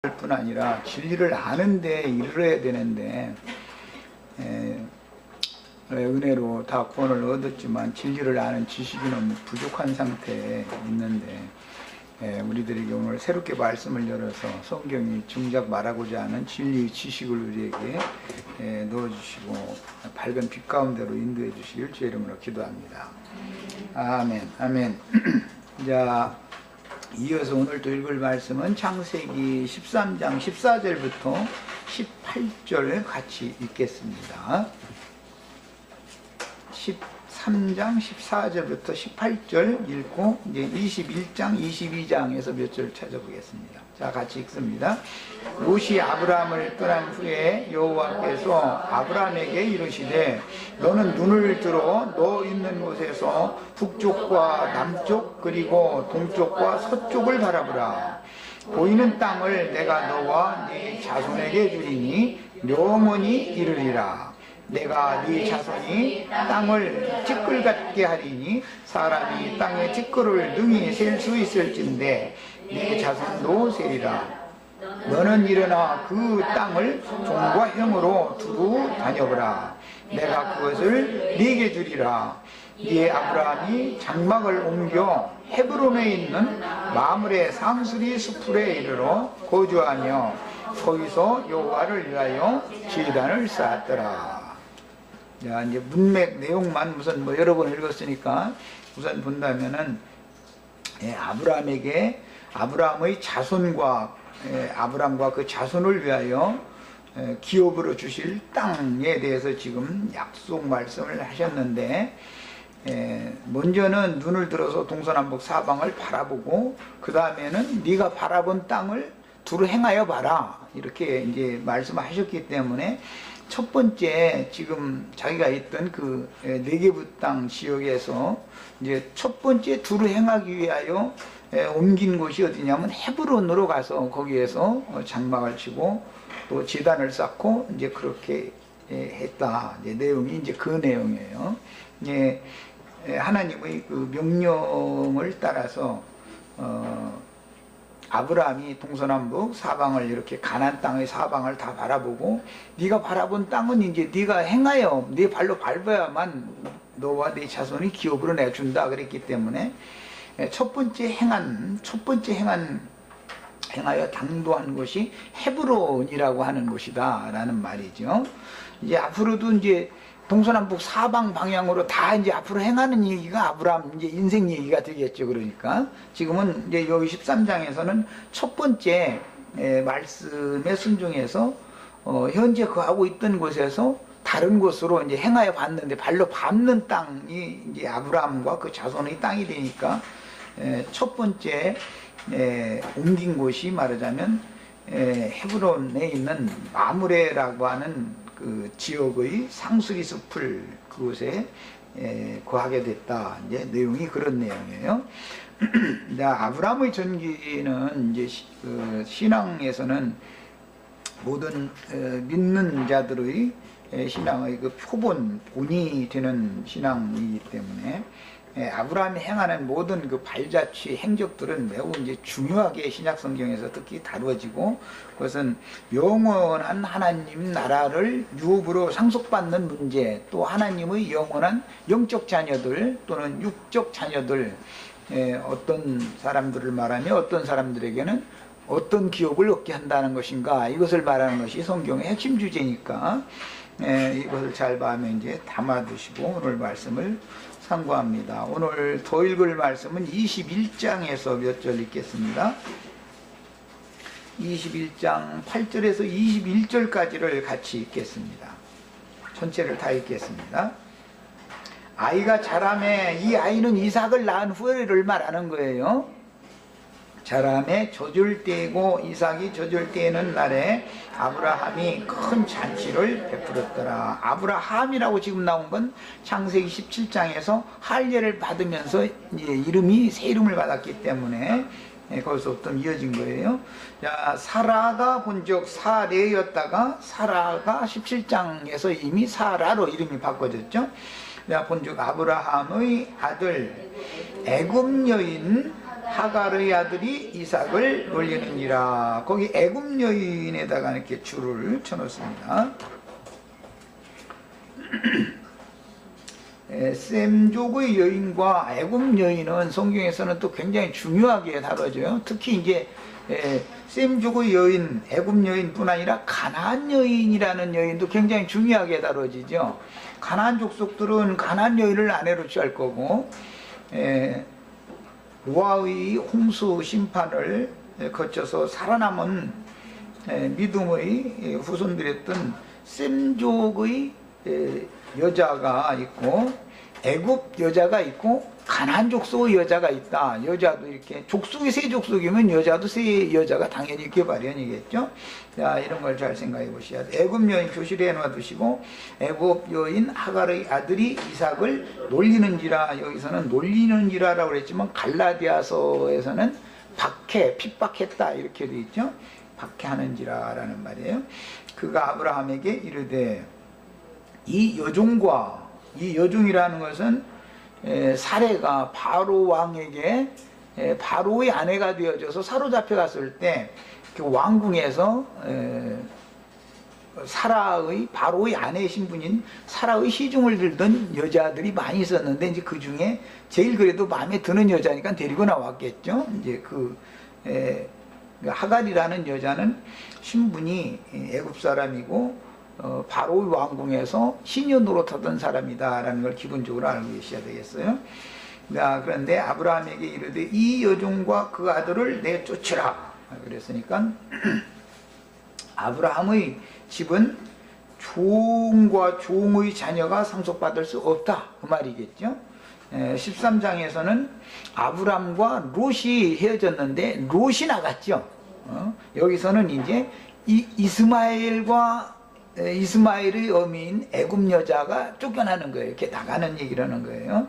뿐 아니라 진리를 아는데 이르러야 되는데 은혜로 다 구원을 얻었지만 진리를 아는 지식이 너무 부족한 상태에 있는데 우리들에게 오늘 새롭게 말씀을 열어서 성경이 정작 말하고자 하는 진리의 지식을 우리에게 넣어주시고 밝은 빛 가운데로 인도해 주시길 주의 이름으로 기도합니다. 아멘. 아멘. 자, 이어서 오늘 또 읽을 말씀은 창세기 13장 14절부터 18절 같이 읽겠습니다. 13장 14절부터 18절 읽고 이제 21장 22장에서 몇 절 찾아보겠습니다. 자, 같이 읽습니다. 롯이 아브라함을 떠난 후에 여호와께서 아브라함에게 이르시되 너는 눈을 들어 너 있는 곳에서 북쪽과 남쪽 그리고 동쪽과 서쪽을 바라보라. 보이는 땅을 내가 너와 네 자손에게 주리니 영원히 이르리라. 내가 네 자손이 땅을 찌끌 같게 하리니 사람이 땅의 찌끌을 능히 셀 수 있을진데 네 자손도 세리라. 너는 일어나 그 땅을 종과 형으로 두루 다녀보라. 내가 그것을 네게 주리라. 네 아브라함이 장막을 옮겨 헤브론에 있는 마므레 상수리 수풀에 이르러 거주하며 거기서 여호와를 위하여 제단을 쌓았더라. 자, 이제 문맥 내용만 우선 여러 번 읽었으니까 우선 본다면은 아브라함의 자손과 아브라함과 그 자손을 위하여 기업으로 주실 땅에 대해서 지금 약속 말씀을 하셨는데 먼저는 눈을 들어서 동서남북 사방을 바라보고 그 다음에는 네가 바라본 땅을 두루 행하여 봐라 이렇게 이제 말씀하셨기 때문에 첫 번째 지금 자기가 있던 그 네게부 땅 지역에서 이제 첫 번째 두루 행하기 위하여 옮긴 곳이 어디냐면 헤브론으로 가서 거기에서 장막을 치고 또 제단을 쌓고 이제 그렇게 했다. 이제 내용이 이제 그 내용이에요. 이제 하나님의 그 명령을 따라서 아브라함이 동서남북 사방을 이렇게 가나안 땅의 사방을 다 바라보고 네가 바라본 땅은 이제 네가 행하여 네 발로 밟아야만 너와 네 자손이 기업으로 내준다 그랬기 때문에 첫 번째 행하여 당도한 곳이 헤브론이라고 하는 곳이다라는 말이죠. 이제 앞으로도 이제 동서남북 사방 방향으로 다 이제 앞으로 행하는 얘기가 아브라함 이제 인생 얘기가 되겠죠. 그러니까 지금은 이제 여기 13장에서는 첫 번째 말씀에 순종해서 현재 거하고 있던 곳에서 다른 곳으로 이제 행하여 봤는데 발로 밟는 땅이 이제 아브라함과 그 자손의 땅이 되니까 첫 번째 옮긴 곳이 말하자면 헤브론에 있는 마므레라고 하는 그 지역의 상수리 숲을 그곳에 거하게 됐다. 이제 내용이 그런 내용이에요. 아브라함의 전기는 이제 신앙에서는 모든 믿는 자들의 신앙의 그 본이 되는 신앙이기 때문에 아브라함이 행하는 모든 그 발자취 행적들은 매우 이제 중요하게 신약 성경에서 특히 다루어지고 그것은 영원한 하나님 나라를 유업으로 상속받는 문제 또 하나님의 영원한 영적 자녀들 또는 육적 자녀들 어떤 사람들을 말하며 어떤 사람들에게는 어떤 기업을 얻게 한다는 것인가 이것을 말하는 것이 성경의 핵심 주제니까 이것을 잘 봐면 이제 담아두시고 오늘 말씀을 참고합니다. 오늘 더 읽을 말씀은 21장에서 몇 절 읽겠습니다. 21장 8절에서 21절까지를 같이 읽겠습니다. 전체를 다 읽겠습니다. 아이가 자라매 이 아이는 이삭을 낳은 후에를 말하는 거예요. 자라매 젖을 때이고 이삭이 젖을 때에는 날에 아브라함이 큰 잔치를 베풀었더라. 아브라함이라고 지금 나온 건 창세기 17장에서 할례를 받으면서 이름이 새 이름을 받았기 때문에 거기서부터 이어진 거예요. 자, 사라가 본적 사레였다가 사라가 17장에서 이미 사라로 이름이 바꿔졌죠. 자, 본적 아브라함의 아들 애굽 여인 하갈의 아들이 이삭을 놀리느니라. 거기 애굽 여인에다가 이렇게 줄을 쳐놓습니다. 셈족의 여인과 애굽 여인은 성경에서는 또 굉장히 중요하게 다뤄져요. 특히 이제 셈족의 여인, 애굽 여인뿐 아니라 가나안 여인이라는 여인도 굉장히 중요하게 다뤄지죠. 가나안 족속들은 가나안 여인을 아내로 취할 거고, 노아의 홍수 심판을 거쳐서 살아남은 믿음의 후손들이었던 셈족의 여자가 있고, 애굽 여자가 있고, 가나안 족속의 여자가 있다. 여자도 이렇게 족속이 세 족속이면 여자도 세 여자가 당연히 있기 마련이겠죠. 자, 이런 걸 잘 생각해 보셔야 돼요. 애굽 여인 표시를 해놔두시고, 애굽 여인 하갈의 아들이 이삭을 놀리는지라. 여기서는 놀리는지라라고 그랬지만 갈라디아서에서는 박해, 핍박했다 이렇게 돼 있죠. 박해하는지라라는 말이에요. 그가 아브라함에게 이르되, 이 여종과, 이 여종이라는 것은 사레가 바로 왕에게 바로의 아내가 되어져서 사로잡혀 갔을 때 그 왕궁에서 사라의 바로의 아내 신분인 사라의 시중을 들던 여자들이 많이 있었는데, 이제 그 중에 제일 그래도 마음에 드는 여자니까 데리고 나왔겠죠. 이제 하갈이라는 여자는 신분이 애굽 사람이고 바로의 왕궁에서 시녀 노릇하던 사람이다라는 걸 기본적으로 알고 계셔야 되겠어요. 그런데 아브라함에게 이르되 이 여종과 그 아들을 내쫓으라 그랬으니까 아브라함의 집은 종과 종의 자녀가 상속받을 수 없다 그 말이겠죠. 13장에서는 아브라함과 롯이 헤어졌는데 롯이 나갔죠. 여기서는 이제 이스마엘의 어미인 애굽 여자가 쫓겨나는 거예요. 이렇게 나가는 얘기를 하는 거예요.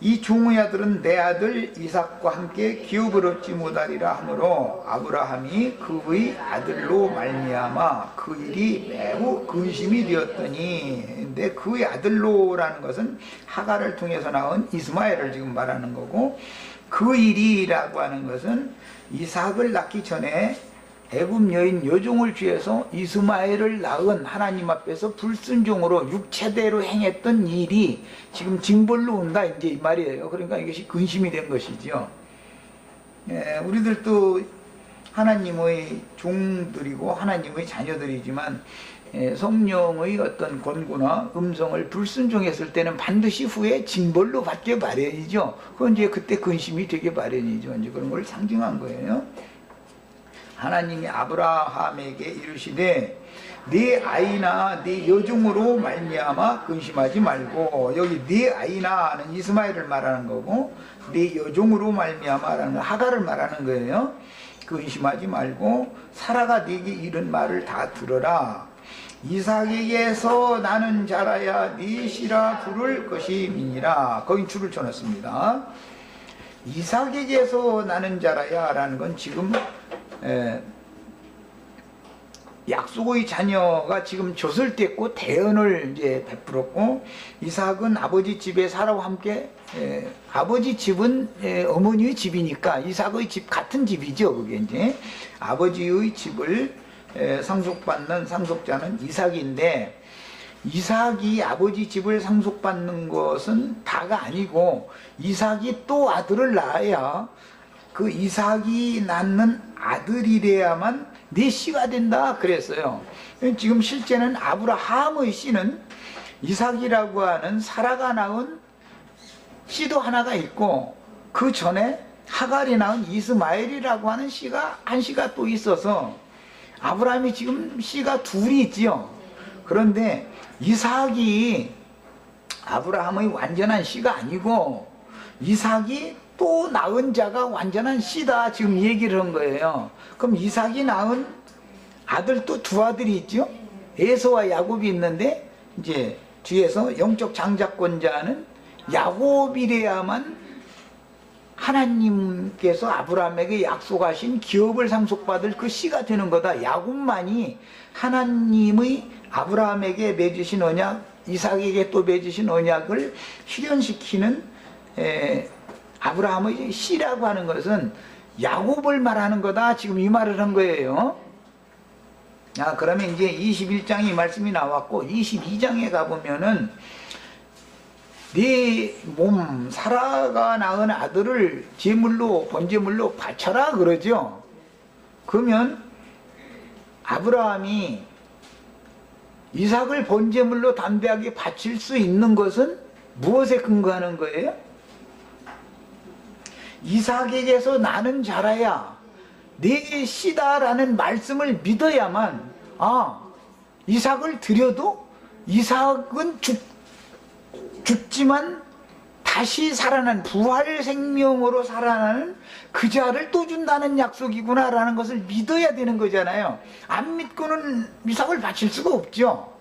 이 종의 아들은 내 아들 이삭과 함께 기업을 얻지 못하리라 하므로 아브라함이 그의 아들로 말미암아 그 일이 매우 근심이 되었더니, 근데 그의 아들로라는 것은 하갈을 통해서 나온 이스마엘을 지금 말하는 거고, 그 일이라고 하는 것은 이삭을 낳기 전에 애굽 여인 여종을 취해서 이스마엘을 낳은 하나님 앞에서 불순종으로 육체대로 행했던 일이 지금 징벌로 온다 이제 이 말이에요. 그러니까 이것이 근심이 된 것이죠. 우리들도 하나님의 종들이고 하나님의 자녀들이지만 성령의 어떤 권고나 음성을 불순종했을 때는 반드시 후에 징벌로 받게 마련이죠. 그건 이제 그때 근심이 되게 마련이죠. 이제 그런 걸 상징한 거예요. 하나님이 아브라함에게 이르시되 네 아이나 네 여종으로 말미암아 근심하지 말고, 여기 네 아이나는 이스마엘을 말하는 거고 네 여종으로 말미암아라는 하갈을 말하는 거예요. 근심하지 말고 사라가 네게 이른 말을 다 들어라. 이삭에게서 나는 자라야 네 씨라 부를 것임이니라. 거긴 줄을 쳐놨습니다. 이삭에게서 나는 자라야 라는 건 지금 약속의 자녀가 지금 젖을 뗐고 대언을 이제 베풀었고, 이삭은 아버지 집에 사라와 함께 아버지 집은 어머니의 집이니까 이삭의 집 같은 집이죠. 그게 이제 아버지의 집을 상속받는 상속자는 이삭인데, 이삭이 아버지 집을 상속받는 것은 다가 아니고 이삭이 또 아들을 낳아야 그 이삭이 낳는 아들이래야만 네 씨가 된다 그랬어요. 지금 실제는 아브라함의 씨는 이삭이라고 하는 사라가 낳은 씨도 하나가 있고, 그 전에 하갈이 낳은 이스마엘이라고 하는 씨가 한 씨가 또 있어서 아브라함이 지금 씨가 둘이 있지요. 그런데 이삭이 아브라함의 완전한 씨가 아니고 이삭이 또 낳은 자가 완전한 씨다 지금 얘기를 한 거예요. 그럼 이삭이 낳은 아들 또 두 아들이 있죠. 에서와 야곱이 있는데 이제 뒤에서 영적 장자권자는 야곱이래야만 하나님께서 아브라함에게 약속하신 기업을 상속받을 그 씨가 되는 거다. 야곱만이 하나님의 아브라함에게 맺으신 언약, 이삭에게 또 맺으신 언약을 실현시키는 아브라함의 씨라고 하는 것은 야곱을 말하는 거다. 지금 이 말을 한 거예요. 그러면 이제 21장에 이 말씀이 나왔고 22장에 가보면은 네 몸 사라가 낳은 아들을 제물로 번제물로 바쳐라 그러죠. 그러면 아브라함이 이삭을 번제물로 담대하게 바칠 수 있는 것은 무엇에 근거하는 거예요? 이삭에게서 나는 자라야 내 씨다라는 말씀을 믿어야만 이삭을 드려도 이삭은 죽지만 다시 살아난 부활 생명으로 살아나는 그 자를 또 준다는 약속이구나 라는 것을 믿어야 되는 거잖아요. 안 믿고는 이삭을 바칠 수가 없죠.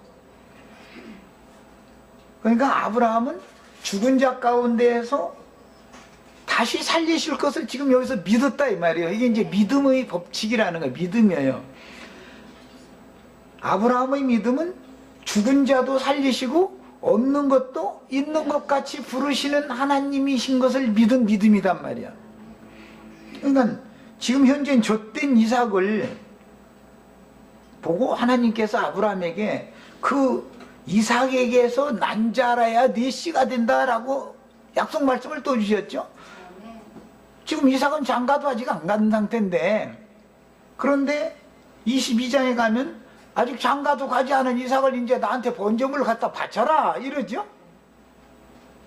그러니까 아브라함은 죽은 자 가운데에서 다시 살리실 것을 지금 여기서 믿었다 이 말이에요. 이게 이제 믿음의 법칙이라는 거예요. 믿음이에요. 아브라함의 믿음은 죽은 자도 살리시고 없는 것도 있는 것 같이 부르시는 하나님이신 것을 믿은 믿음이단 말이야. 그러니까 지금 현재 젖된 이삭을 보고 하나님께서 아브라함에게 그 이삭에게서 난 자라야 네 씨가 된다라고 약속 말씀을 또 주셨죠. 지금 이삭은 장가도 아직 안 간 상태인데, 그런데 22장에 가면 아직 장가도 가지 않은 이삭을 이제 나한테 번제물을 갖다 바쳐라 이러죠.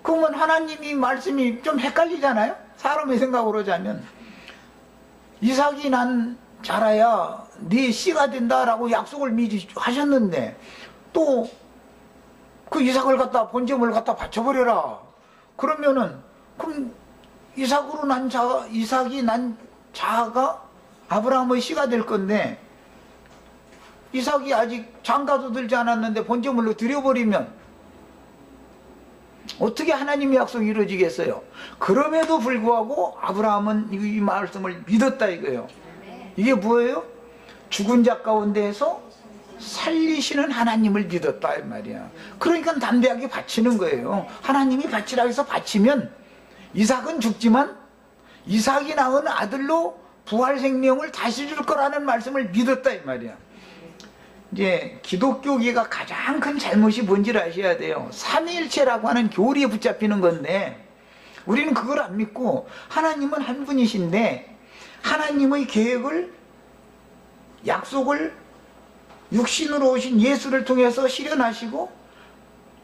그러면 하나님이 말씀이 좀 헷갈리잖아요. 사람의 생각으로 하자면 이삭이 난 자라야 네 씨가 된다라고 약속을 미리 하셨는데 또 그 이삭을 갖다 번제물을 갖다 바쳐버려라. 그러면은 그럼 이삭으로 난 자가, 이삭이 난 자가 아브라함의 씨가 될 건데 이삭이 아직 장가도 들지 않았는데 번제물로 드려버리면 어떻게 하나님의 약속이 이루어지겠어요? 그럼에도 불구하고 아브라함은 이 말씀을 믿었다 이거예요. 이게 뭐예요? 죽은 자 가운데에서 살리시는 하나님을 믿었다 이 말이야. 그러니까 담대하게 바치는 거예요. 하나님이 바치라 해서 바치면 이삭은 죽지만 이삭이 낳은 아들로 부활 생명을 다시 줄 거라는 말씀을 믿었다 이 말이야. 이제 기독교계가 가장 큰 잘못이 뭔지를 아셔야 돼요. 삼위일체라고 하는 교리에 붙잡히는 건데 우리는 그걸 안 믿고 하나님은 한 분이신데 하나님의 계획을, 약속을 육신으로 오신 예수를 통해서 실현하시고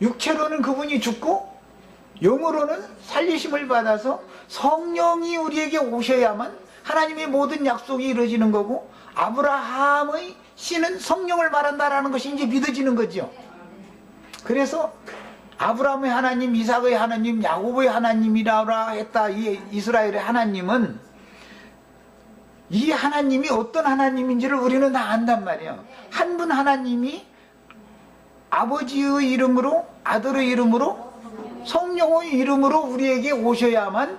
육체로는 그분이 죽고 영으로는 살리심을 받아서 성령이 우리에게 오셔야만 하나님의 모든 약속이 이루어지는 거고 아브라함의 씨는 성령을 말한다라는 것이 이제 믿어지는 거죠. 그래서 아브라함의 하나님, 이삭의 하나님, 야곱의 하나님이라 했다. 이 이스라엘의 하나님은 이 하나님이 어떤 하나님인지를 우리는 다 안단 말이에요. 한 분 하나님이 아버지의 이름으로, 아들의 이름으로, 성령의 이름으로 우리에게 오셔야만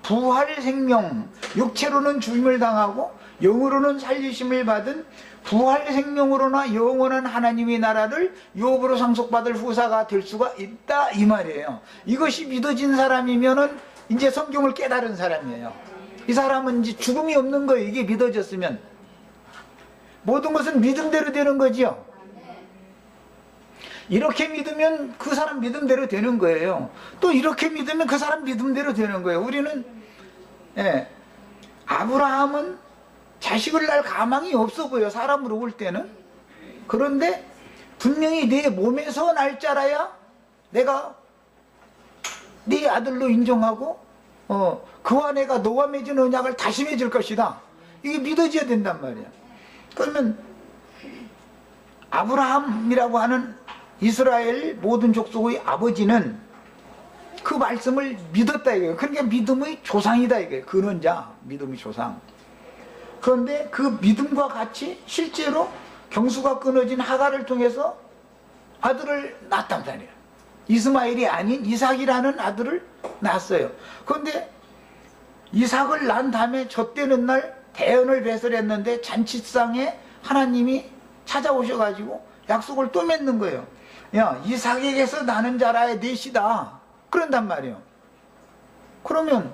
부활 생명, 육체로는 죽임을 당하고 영으로는 살리심을 받은 부활 생명으로나 영원한 하나님의 나라를 유업으로 상속받을 후사가 될 수가 있다 이 말이에요. 이것이 믿어진 사람이면은 이제 성경을 깨달은 사람이에요. 이 사람은 이제 죽음이 없는 거예요. 이게 믿어졌으면 모든 것은 믿음대로 되는 거지요. 이렇게 믿으면 그 사람 믿음대로 되는 거예요. 또 이렇게 믿으면 그 사람 믿음대로 되는 거예요. 우리는 아브라함은 자식을 낳을 가망이 없어 보여, 사람으로 볼 때는. 그런데 분명히 내 몸에서 날 자라야 내가 네 아들로 인정하고 그와 내가 너와 맺은 언약을 다시 맺을 것이다. 이게 믿어져야 된단 말이야. 그러면 아브라함이라고 하는 이스라엘 모든 족속의 아버지는 그 말씀을 믿었다 이거예요. 그러니까 믿음의 조상이다 이거예요. 근원자, 믿음의 조상. 그런데 그 믿음과 같이 실제로 경수가 끊어진 하갈을 통해서 아들을 낳았단 말이에요. 이스마엘이 아닌 이삭이라는 아들을 낳았어요. 그런데 이삭을 낳은 다음에 젖되는 날 대언을 배설했는데 잔치상에 하나님이 찾아오셔가지고 약속을 또 맺는 거예요. 야, 이삭에게서 나는 자라야 내 씨다. 그런단 말이에요. 그러면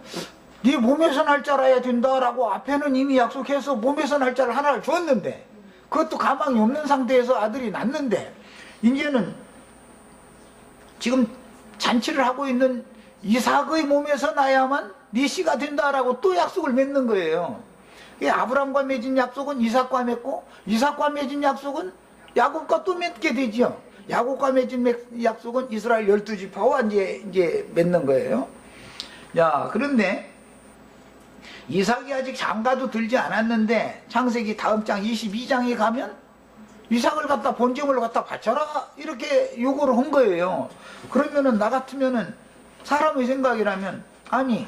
네 몸에서 날짜라야 된다라고 앞에는 이미 약속해서 몸에서 날짜를 하나를 줬는데, 그것도 가망이 없는 상태에서 아들이 낳는데, 이제는 지금 잔치를 하고 있는 이삭의 몸에서 나야만 네 씨가 된다라고 또 약속을 맺는 거예요. 아브라함과 맺은 약속은 이삭과 맺고, 이삭과 맺은 약속은 야곱과 또 맺게 되죠. 야곱과 맺은 약속은 이스라엘 12지파와 이제 맺는 거예요. 야, 그런데 이삭이 아직 장가도 들지 않았는데 창세기 다음 장 22장에 가면 이삭을 갖다 본제물로 갖다 바쳐라 이렇게 요구를 한 거예요. 그러면은 나 같으면은 사람의 생각이라면, 아니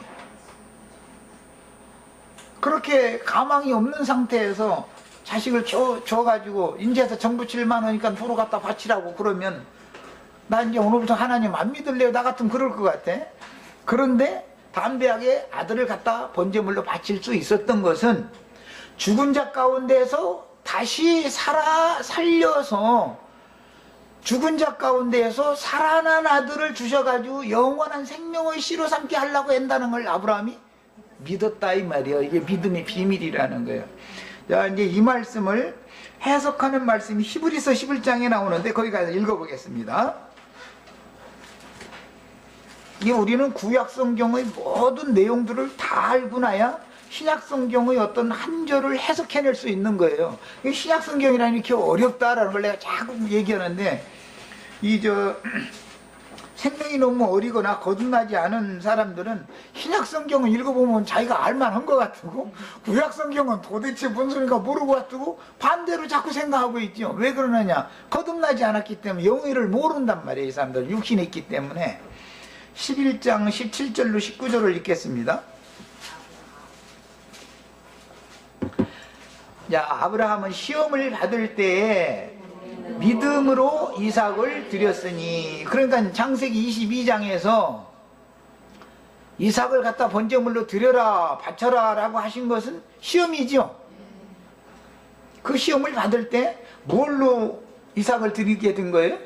그렇게 가망이 없는 상태에서 자식을 줘가지고 인제서 정부 7만 원이니까 도로 갖다 바치라고 그러면 나 이제 오늘부터 하나님 안 믿을래요. 나 같으면 그럴 것 같아. 그런데 담대하게 아들을 갖다 번제물로 바칠 수 있었던 것은 죽은 자 가운데서 다시 살려서 죽은 자 가운데에서 살아난 아들을 주셔가지고 영원한 생명의 씨로 삼게 하려고 한다는 걸 아브라함이 믿었다 이 말이에요. 이게 믿음의 비밀이라는 거예요. 자, 이제 이 말씀을 해석하는 말씀이 히브리서 11장에 나오는데 거기 가서 읽어보겠습니다. 이게 우리는 구약 성경의 모든 내용들을 다 알고 나야 신약 성경의 어떤 한 절을 해석해낼 수 있는 거예요. 신약 성경이라는 게 이렇게 어렵다라는 걸 내가 자꾸 얘기하는데, 생명이 너무 어리거나 거듭나지 않은 사람들은 신약 성경을 읽어보면 자기가 알만한 것 같고, 구약 성경은 도대체 뭔 소리인가 모르고 같고 반대로 자꾸 생각하고 있죠. 왜 그러느냐? 거듭나지 않았기 때문에 영의를 모른단 말이에요. 이 사람들 육신에 있기 때문에. 11장 17절로 19절을 읽겠습니다. 자, 아브라함은 시험을 받을 때에 믿음으로 이삭을 드렸으니, 그러니까 창세기 22장에서 이삭을 갖다 번제물로 드려라 바쳐라 라고 하신 것은 시험이죠. 그 시험을 받을 때 뭘로 이삭을 드리게 된 거예요?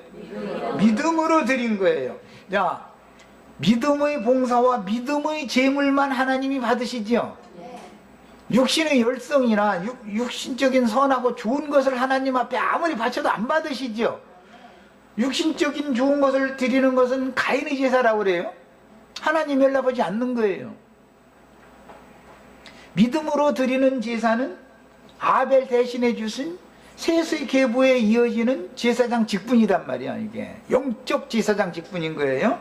믿음으로 드린 거예요. 자, 믿음의 봉사와 믿음의 제물만 하나님이 받으시죠. 육신의 열성이나 육신적인 선하고 좋은 것을 하나님 앞에 아무리 바쳐도 안 받으시죠. 육신적인 좋은 것을 드리는 것은 가인의 제사라고 그래요. 하나님 연락하지 않는 거예요. 믿음으로 드리는 제사는 아벨 대신해 주신 셋의 계보에 이어지는 제사장 직분이란 말이야. 이게 영적 제사장 직분인 거예요.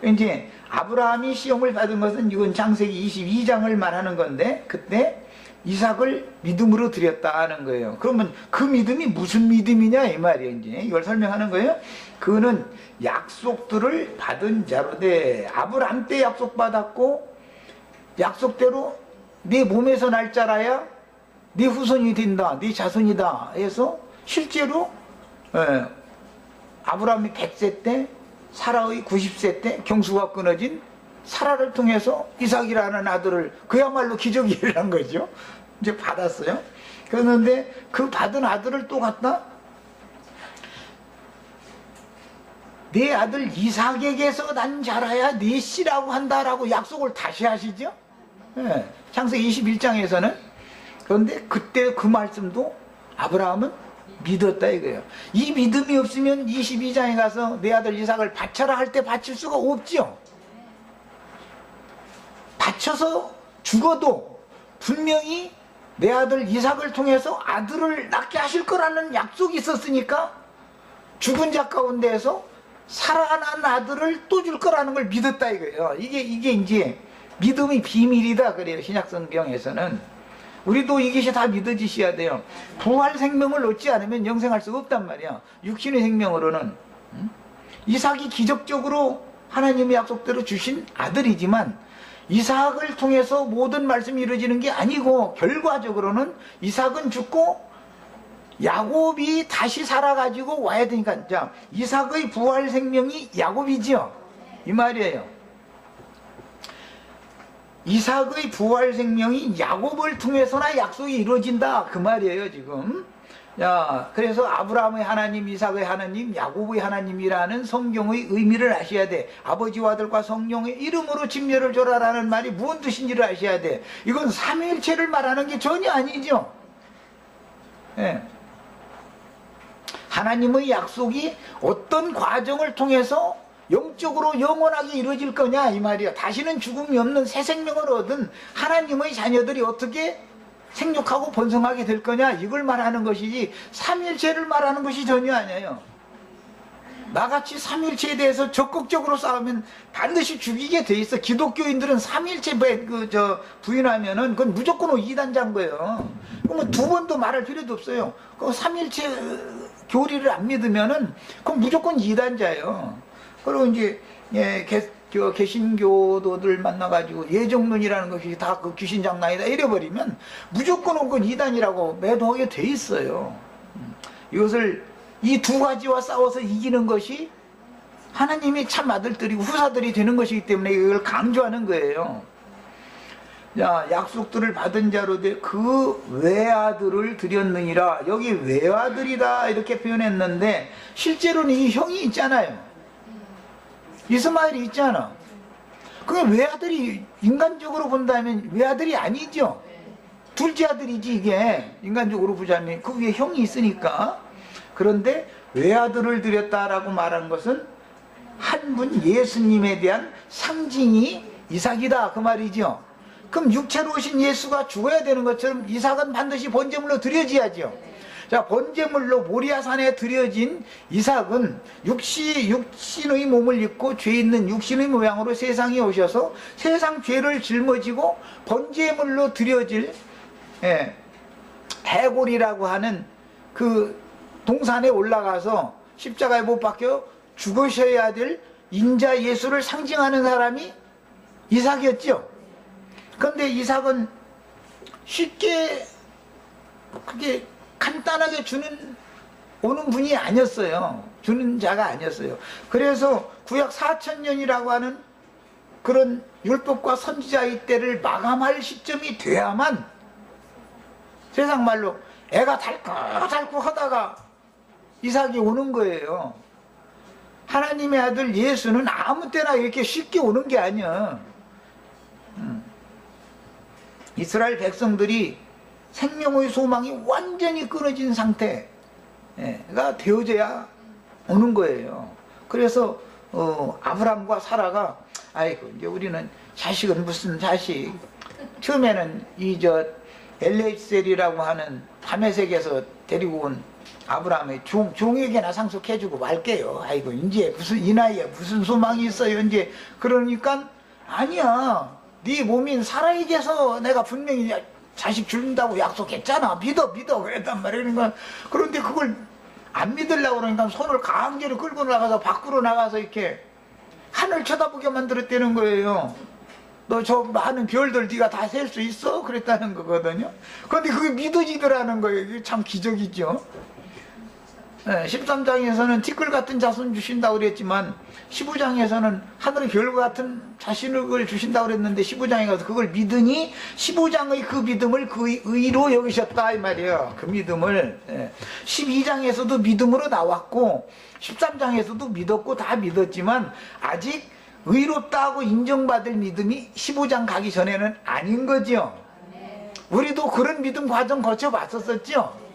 이제 아브라함이 시험을 받은 것은 이건 창세기 22장을 말하는 건데, 그때 이삭을 믿음으로 드렸다 는 거예요. 그러면 그 믿음이 무슨 믿음이냐 이 말이에요. 이제 이걸 설명하는 거예요. 그는 약속들을 받은 자로되, 아브라함 때 약속받았고 약속대로 네 몸에서 날 자라야 네 후손이 된다, 네 자손이다 해서 실제로 아브라함이 100세 때, 사라의 90세 때 경수가 끊어진 사라를 통해서 이삭이라는 아들을, 그야말로 기적이 일어난 거죠. 이제 받았어요. 그런데 그 받은 아들을 또 갖다 내 아들 이삭에게서 난 자라야 네 씨라고 한다라고 약속을 다시 하시죠. 창세기 21장에서는. 그런데 그때 그 말씀도 아브라함은 믿었다 이거예요. 이 믿음이 없으면 22장에 가서 내 아들 이삭을 바쳐라 할 때 바칠 수가 없죠. 바쳐서 죽어도 분명히 내 아들 이삭을 통해서 아들을 낳게 하실 거라는 약속이 있었으니까 죽은 자 가운데에서 살아난 아들을 또 줄 거라는 걸 믿었다 이거예요. 이게 이제 믿음의 비밀이다 그래요. 신약 성경에서는. 우리도 이것이 다 믿어지셔야 돼요. 부활 생명을 얻지 않으면 영생할 수가 없단 말이야. 육신의 생명으로는. 이삭이 기적적으로 하나님의 약속대로 주신 아들이지만 이삭을 통해서 모든 말씀이 이루어지는 게 아니고, 결과적으로는 이삭은 죽고 야곱이 다시 살아가지고 와야 되니까, 자, 이삭의 부활 생명이 야곱이지요 이 말이에요. 이삭의 부활 생명이 야곱을 통해서나 약속이 이루어진다 그 말이에요 지금. 야, 그래서 아브라함의 하나님, 이삭의 하나님, 야곱의 하나님이라는 성경의 의미를 아셔야 돼. 아버지와 아들과 성령의 이름으로 침례를 줘라라는 말이 무슨 뜻인지를 아셔야 돼. 이건 삼위일체를 말하는 게 전혀 아니죠. 예. 하나님의 약속이 어떤 과정을 통해서 영적으로 영원하게 이루어질 거냐 이 말이야. 다시는 죽음이 없는 새 생명을 얻은 하나님의 자녀들이 어떻게 생육하고 번성하게 될 거냐 이걸 말하는 것이지 삼위일체를 말하는 것이 전혀 아니에요. 나같이 삼위일체에 대해서 적극적으로 싸우면 반드시 죽이게 돼 있어. 기독교인들은 삼위일체 부인하면은 그건 무조건 이단자인 거예요. 그러면 두 번도 말할 필요도 없어요. 그 삼위일체 교리를 안 믿으면은 그건 무조건 이단자예요. 그리고 이제 개신교도들 만나가지고 예정론이라는 것이 다 그 귀신 장난이다 이래버리면 무조건 그건 이단이라고 매도하게 돼 있어요. 이것을 이 두 가지와 싸워서 이기는 것이 하나님이 참 아들들이고 후사들이 되는 것이기 때문에 이걸 강조하는 거예요. 자, 약속들을 받은 자로 돼 그 외아들을 드렸느니라. 여기 외아들이다 이렇게 표현했는데 실제로는 이 형이 있잖아요. 이스마엘이 있잖아. 그게 외아들이 인간적으로 본다면 외아들이 아니죠. 둘째 아들이지 이게 인간적으로 보자면 그 위에 형이 있으니까. 그런데 외아들을 드렸다라고 말한 것은 한 분 예수님에 대한 상징이 이삭이다 그 말이죠. 그럼 육체로 오신 예수가 죽어야 되는 것처럼 이삭은 반드시 번제물로 드려져야죠. 자, 번제물로 모리아산에 드려진 이삭은 육신의 몸을 입고 죄 있는 육신의 모양으로 세상에 오셔서 세상 죄를 짊어지고 번제물로 드려질 해골이라고 하는 그 동산에 올라가서 십자가에 못 박혀 죽으셔야 될 인자 예수를 상징하는 사람이 이삭이었죠. 그런데 이삭은 쉽게 그게 간단하게 오는 분이 아니었어요. 주는 자가 아니었어요. 그래서 구약 4000년이라고 하는 그런 율법과 선지자의 때를 마감할 시점이 돼야만 세상 말로 애가 달고 하다가 이삭이 오는 거예요. 하나님의 아들 예수는 아무 때나 이렇게 쉽게 오는 게 아니야. 이스라엘 백성들이 생명의 소망이 완전히 끊어진 상태가 되어져야 오는 거예요. 그래서 아브람과 사라가 아이고 이제 우리는 자식은 무슨 자식. 처음에는 엘레셀이라고 하는 다메섹에서 데리고 온 아브라함의 종에게나 상속해주고 말게요. 아이고 이제 무슨 이 나이에 무슨 소망이 있어요. 이제 그러니까 아니야. 네 몸인 사라에게서 내가 분명히 자식 준다고 약속했잖아. 믿어 그랬단 말이야. 그런데 그걸 안 믿으려고 그러니까 손을 강제로 끌고 나가서 밖으로 나가서 이렇게 하늘 쳐다보게 만들었다는 거예요. 너 저 많은 별들 네가 다 셀 수 있어? 그랬다는 거거든요. 그런데 그게 믿어지더라는 거예요. 이게 참 기적이죠. 13장에서는 티끌 같은 자손 주신다고 그랬지만 15장에서는 하늘의 별과 같은 자신을 주신다고 그랬는데 15장에 가서 그걸 믿으니 15장의 그 믿음을 그 의로 여기셨다 이 말이에요. 그 믿음을 12장에서도 믿음으로 나왔고 13장에서도 믿었고 다 믿었지만 아직 의롭다고 인정받을 믿음이 15장 가기 전에는 아닌 거죠. 우리도 그런 믿음 과정 거쳐봤었죠.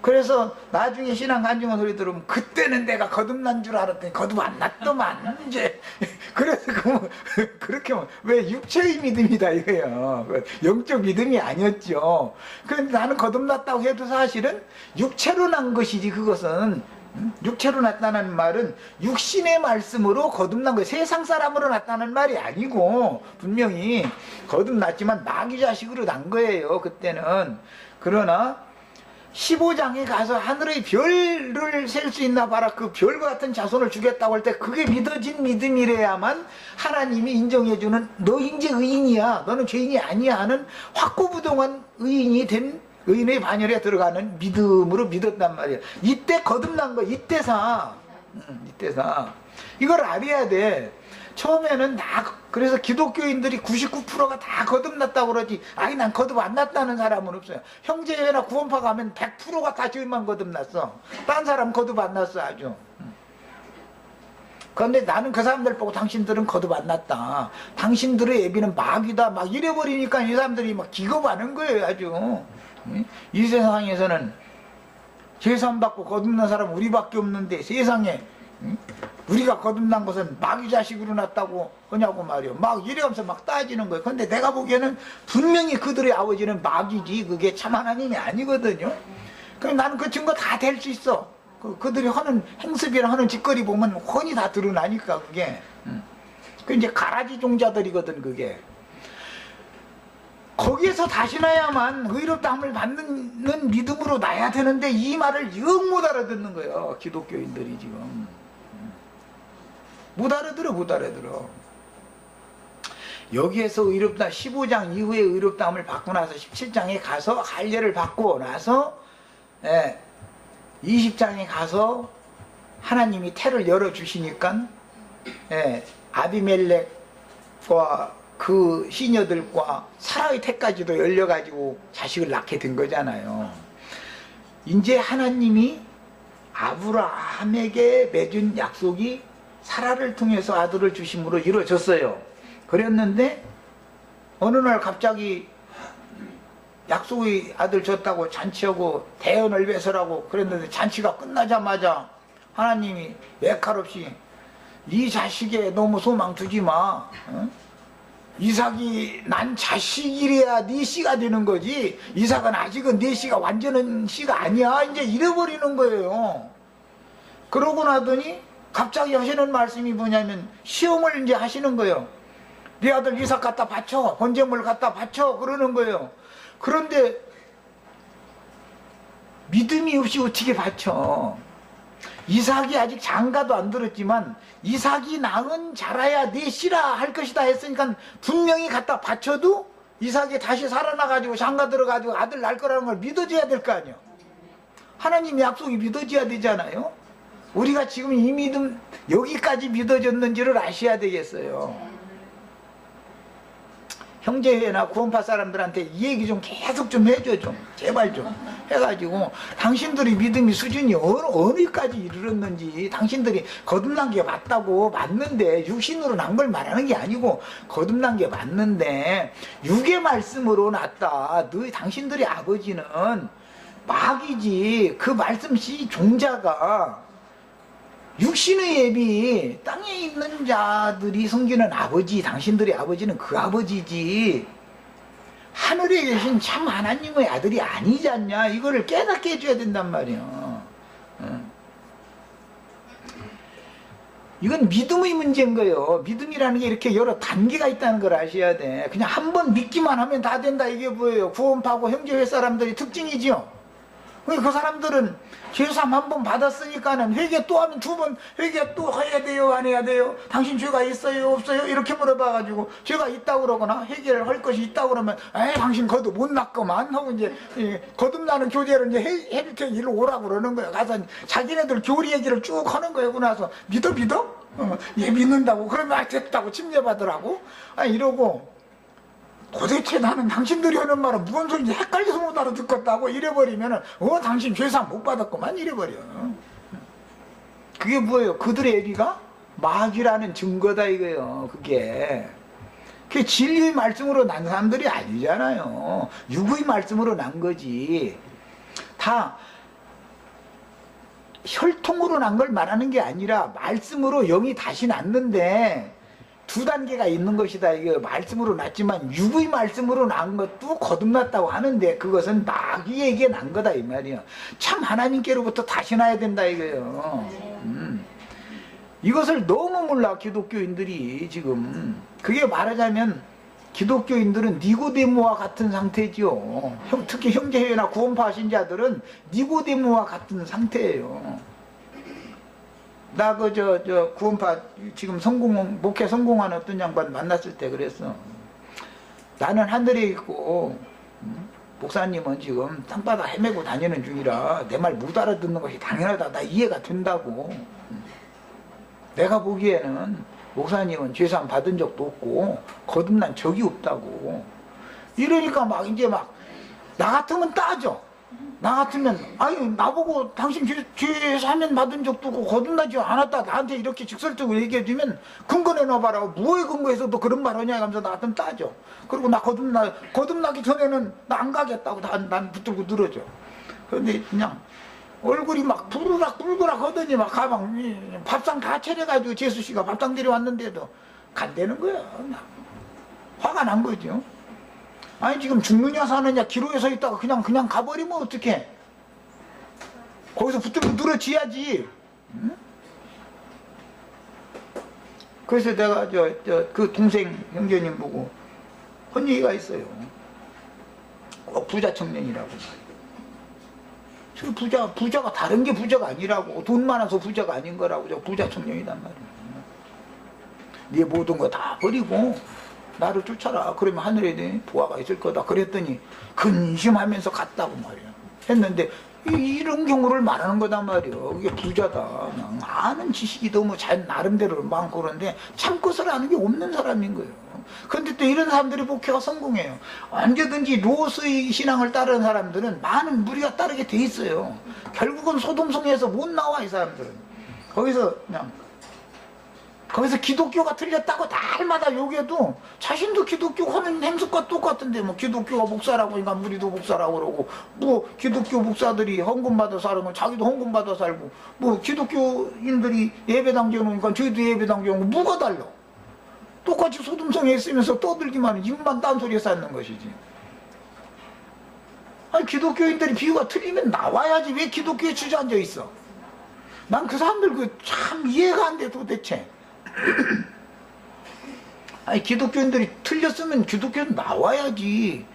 그래서 나중에 신앙 간증한 소리 들으면 그때는 내가 거듭난 줄 알았더니 거듭 안 났더만 이제 그래서 그렇게 왜 육체의 믿음이다 이거예요. 영적 믿음이 아니었죠. 그런데 나는 거듭났다고 해도 사실은 육체로 난 것이지. 그것은 육체로 났다는 말은 육신의 말씀으로 거듭난 거예요. 세상 사람으로 났다는 말이 아니고 분명히 거듭났지만 마귀 자식으로 난 거예요 그때는. 그러나 15장에 가서 하늘의 별을 셀 수 있나 봐라. 그 별과 같은 자손을 주겠다고 할 때 그게 믿어진 믿음이래야만 하나님이 인정해주는 너 이제 의인이야. 너는 죄인이 아니야 하는 확고부동한 의인이 된 의인의 반열에 들어가는 믿음으로 믿었단 말이야. 이때 거듭난 거. 이때사. 이걸 알아야 돼. 처음에는 다 그래서 기독교인들이 99%가 다 거듭났다고 그러지 아니 난 거듭 안 났다는 사람은 없어요. 형제회나 구원파 가면 100%가 다 저희만 거듭났어. 딴 사람 거듭 안 났어 아주. 그런데 나는 그 사람들 보고 당신들은 거듭 안 났다. 당신들의 예비는 마귀다. 막 이래버리니까 이 사람들이 막 기겁하는 거예요 아주. 이 세상에서는 제사함받고 거듭난 사람은 우리밖에 없는데 세상에 우리가 거듭난 것은 마귀 자식으로 났다고 하냐고 말이요. 막 이래가면서 막 따지는 거예요. 근데 내가 보기에는 분명히 그들의 아버지는 마귀지 그게 참 하나님이 아니거든요. 그럼 나는 그 증거 다 될 수 있어. 그들이 하는 행습이나 하는 짓거리 보면 훤히 다 드러나니까 그게. 그 이제 가라지 종자들이거든 그게. 거기에서 다시 나야만 의롭다함을 받는 믿음으로 나야 되는데 이 말을 영 못 알아듣는 거예요. 기독교인들이 지금. 못 알아들어. 여기에서 의롭다 15장 이후에 의롭다함을 받고 나서 17장에 가서 할례를 받고 나서 20장에 가서 하나님이 태를 열어주시니까 아비멜렉과 그 시녀들과 사라의 태까지도 열려가지고 자식을 낳게 된 거잖아요. 이제 하나님이 아브라함에게 맺은 약속이 사라를 통해서 아들을 주심으로 이루어졌어요. 그랬는데 어느 날 갑자기 약속의 아들 줬다고 잔치하고 대언을 배설하고 그랬는데 잔치가 끝나자마자 하나님이 매칼없이 네 자식에 너무 소망 두지 마. 이삭이 난 자식이래야 네 씨가 되는 거지 이삭은 아직은 네 씨가 완전한 씨가 아니야. 이제 잃어버리는 거예요. 그러고 나더니 갑자기 하시는 말씀이 뭐냐면 시험을 이제 하시는 거예요. 네 아들 이삭 갖다 바쳐 번제물 갖다 바쳐 그러는 거예요. 그런데 믿음이 없이 어떻게 바쳐. 이삭이 아직 장가도 안 들었지만 이삭이 낳은 자라야 네 씨라 할 것이다 했으니까 분명히 갖다 바쳐도 이삭이 다시 살아나가지고 장가 들어가지고 아들 낳을 거라는 걸 믿어줘야 될 거 아니에요. 하나님 약속이 믿어져야 되잖아요. 우리가 지금 이 믿음 여기까지 믿어졌는지를 아셔야 되겠어요. 형제회나 구원파 사람들한테 이 얘기 좀 계속 좀 해줘 좀 제발 좀 해가지고 당신들이 믿음의 수준이 어디까지 이르렀는지 당신들이 거듭난 게 맞다고 맞는데 육신으로 난 걸 말하는 게 아니고 거듭난 게 맞는데 육의 말씀으로 났다. 너희 당신들의 아버지는 마귀지. 그 말씀 씨 종자가 육신의 예비 땅에 있는 자들이 섬기는 아버지 당신들의 아버지는 그 아버지지 하늘에 계신 참 하나님의 아들이 아니지 않냐. 이거를 깨닫게 해줘야 된단 말이야. 이건 믿음의 문제인 거예요. 믿음이라는 게 이렇게 여러 단계가 있다는 걸 아셔야 돼. 그냥 한 번 믿기만 하면 다 된다 이게 뭐예요. 구원파고 형제회 사람들이 특징이죠. 그 사람들은 죄사함 한 번 받았으니까는 회개 또 하면 두 번 회개 또 해야 돼요 안 해야 돼요? 당신 죄가 있어요 없어요? 이렇게 물어봐가지고 죄가 있다고 그러거나 회개를 할 것이 있다고 그러면 에이 당신 거듭 못 났구만 하고 이제 거듭나는 교제를 이제 해줄 테니 일로 오라고 그러는 거예요. 가서 자기네들 교리 얘기를 쭉 하는 거예요. 그러고 나서 믿어? 얘 믿는다고 그러면 됐다고 침례받으라고 이러고 도대체 나는 당신들이 하는 말은 무슨 소리인지 헷갈려서 못 알아듣겠다고 이래버리면은 당신 죄사함 못 받았구만 이래버려. 그게 뭐예요? 그들의 애비가 마귀라는 증거다 이거예요. 그게 진리의 말씀으로 난 사람들이 아니잖아요. 육의 말씀으로 난 거지. 다 혈통으로 난 걸 말하는 게 아니라 말씀으로 영이 다시 났는데 두 단계가 있는 것이다. 이게 말씀으로 났지만 육의 말씀으로 난 것도 거듭났다고 하는데 그것은 마귀에게 난 거다 이 말이야. 참 하나님께로부터 다시 나야 된다 이거예요. 이것을 너무 몰라 기독교인들이 지금. 그게 말하자면 기독교인들은 니고데모와 같은 상태지요. 특히 형제회나 구원파 신자들은 니고데모와 같은 상태예요. 나 구원파 지금 목회 성공한 어떤 양반 만났을 때 그랬어. 나는 하늘에 있고 목사님은 지금 땅바닥 헤매고 다니는 중이라 내 말 못 알아듣는 것이 당연하다. 나 이해가 된다고. 내가 보기에는 목사님은 죄산 받은 적도 없고 거듭난 적이 없다고. 이러니까 막 이제 막 나 같으면 따져. 나 같으면 아니 나보고 당신 죄사면 받은 적도 없고 거듭나지 않았다 나한테 이렇게 직설적으로 얘기해 주면 근거 내놔봐라. 뭐에 근거해서 너 그런 말 하냐 하면서 나 같으면 따져. 그리고 나 거듭나기 전에는 나 안 가겠다고 난 붙들고 늘어져. 그런데 그냥 얼굴이 막 불그락 하더니 막 가방 밥상 다 차려가지고 재수씨가 밥상 데려왔는데도 간다는 거야. 화가 난 거죠. 아니 지금 죽느냐 사느냐 기로에 서 있다가 그냥 가버리면 어떡해. 거기서 붙들고 늘어지야지. 응? 그래서 내가 그 동생 형제님 보고 한 얘기가 있어요. 꼭 부자 청년이라고. 저 부자가 다른 게 부자가 아니라고. 돈 많아서 부자가 아닌 거라고. 저 부자 청년이란 말이야. 네 모든 거 다 버리고 나를 쫓아라. 그러면 하늘에 보아가 있을 거다. 그랬더니 근심하면서 갔다고 말이야. 했는데 이런 경우를 말하는 거단 말이야. 이게 부자다. 아는 지식이 너무 나름대로 많고 그런데 참것을 아는 게 없는 사람인 거예요. 그런데 또 이런 사람들이 목회가 성공해요. 언제든지 로스의 신앙을 따르는 사람들은 많은 무리가 따르게 돼 있어요. 결국은 소돔성에서 못 나와 이 사람들은. 거기서 기독교가 틀렸다고 날마다 욕해도 자신도 기독교 하는 행석과 똑같은데 뭐 기독교가 목사라고 하니까 무리도 목사라고 그러고 뭐 기독교 목사들이 헌금 받아 살고 자기도 헌금 받아 살고 뭐 기독교인들이 예배당 지어놓으니까 저희도 예배당 지어놓고 뭐가 달라. 똑같이 소돔성에 있으면서 떠들기만 입만 딴소리에 쌓는 것이지. 아니 기독교인들이 비유가 틀리면 나와야지. 왜 기독교에 주저앉아 있어. 난 그 사람들 참 이해가 안 돼 도대체. 아니 기독교인들이 틀렸으면 기독교는 나와야지.